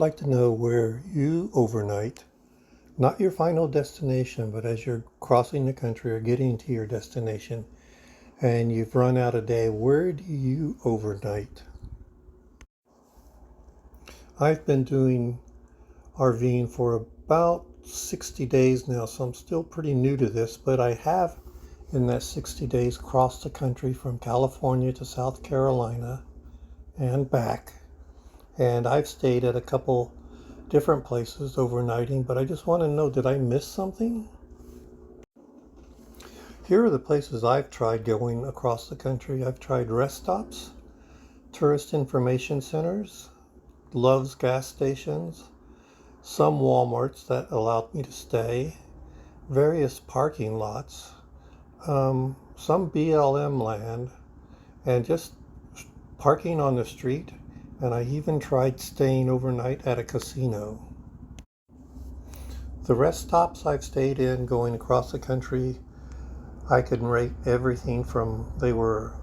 I'd like to know where you overnight, not your final destination, but as you're crossing the country or getting to your destination and you've run out a day, where do you overnight? I've been doing RVing for about 60 days now, so I'm still pretty new to this, but I have in that 60 days crossed the country from California to South Carolina and back. And I've stayed at a couple different places overnighting, but I just want to know, did I miss something? Here are the places I've tried going across the country. I've tried rest stops, tourist information centers, Love's gas stations, some Walmarts that allowed me to stay, various parking lots, some BLM land, and just parking on the street. And I even tried staying overnight at a casino. The rest stops I've stayed in going across the country, I can rate everything from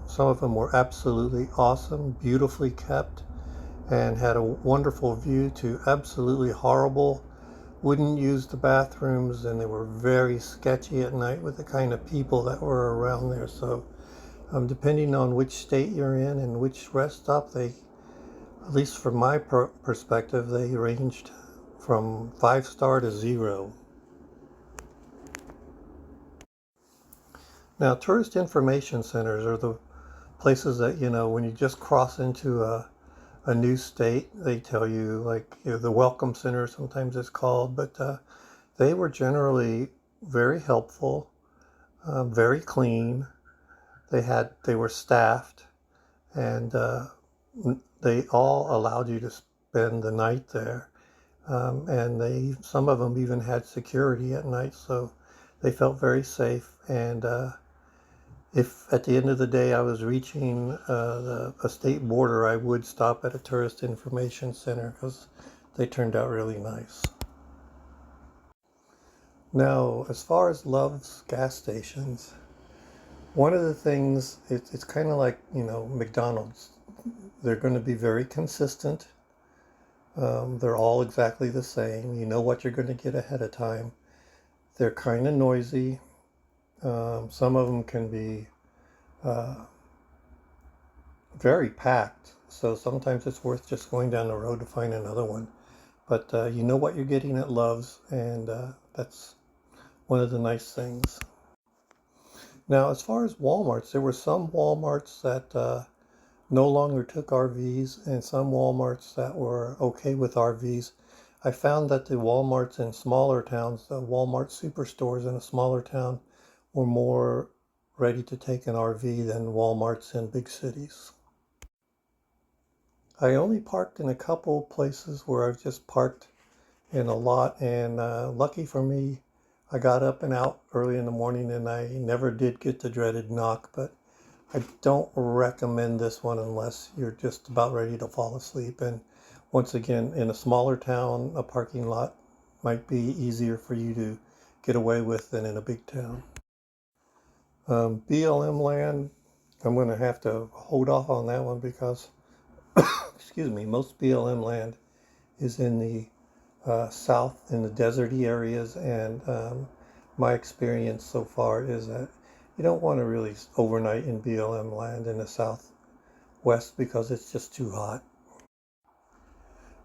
some of them were absolutely awesome, beautifully kept, and had a wonderful view, to absolutely horrible, wouldn't use the bathrooms, and they were very sketchy at night with the kind of people that were around there. So depending on which state you're in and which rest stop, they, at least from my perspective, they ranged from 5-star to 0. Now, tourist information centers are the places that, when you just cross into a new state, they tell you, like, the welcome center sometimes it's called, but they were generally very helpful, very clean. They were staffed, and they all allowed you to spend the night there. And some of them even had security at night, so they felt very safe. And if at the end of the day I was reaching a state border, I would stop at a tourist information center because they turned out really nice. Now, as far as Love's gas stations, one of the things, it's kind of like, McDonald's. They're going to be very consistent. They're all exactly the same. You know what you're going to get ahead of time. They're kind of noisy. Some of them can be very packed, so sometimes it's worth just going down the road to find another one. But you know what you're getting at Love's, and that's one of the nice things. Now, as far as Walmarts, there were some Walmarts that no longer took RVs, and some Walmarts that were okay with RVs. I found that the Walmarts in smaller towns, the Walmart superstores in a smaller town, were more ready to take an RV than Walmarts in big cities. I only parked in a couple places where I've just parked in a lot, and lucky for me, I got up and out early in the morning, and I never did get the dreaded knock. But I don't recommend this one unless you're just about ready to fall asleep. And once again, in a smaller town, a parking lot might be easier for you to get away with than in a big town. BLM land, I'm going to have to hold off on that one because, excuse me, most BLM land is in the south, in the deserty areas, and my experience so far is that you don't want to really overnight in BLM land in the southwest because it's just too hot.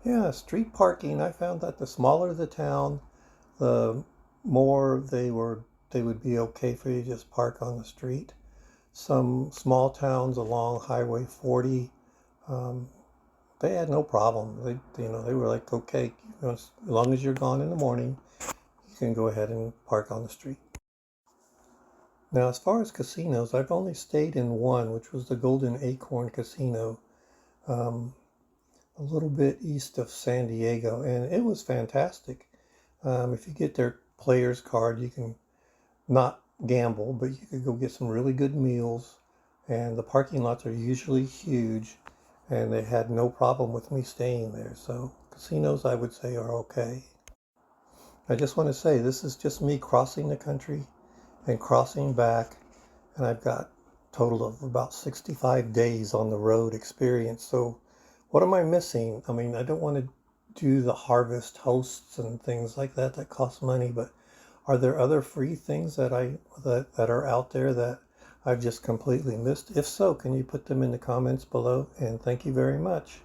Yeah, street parking, I found that the smaller the town, the more they would be okay for you to just park on the street. Some small towns along Highway 40, they had no problem. They were like, okay, as long as you're gone in the morning, you can go ahead and park on the street. Now, as far as casinos, I've only stayed in one, which was the Golden Acorn Casino, a little bit east of San Diego, and it was fantastic. If you get their player's card, you can not gamble, but you could go get some really good meals, and the parking lots are usually huge, and they had no problem with me staying there. So casinos, I would say, are okay. I just want to say, this is just me crossing the country and crossing back, and I've got a total of about 65 days on the road experience. So what am I missing? I mean, I don't want to do the harvest hosts and things like that that cost money, but are there other free things that are out there that I've just completely missed? If so, can you put them in the comments below? And thank you very much.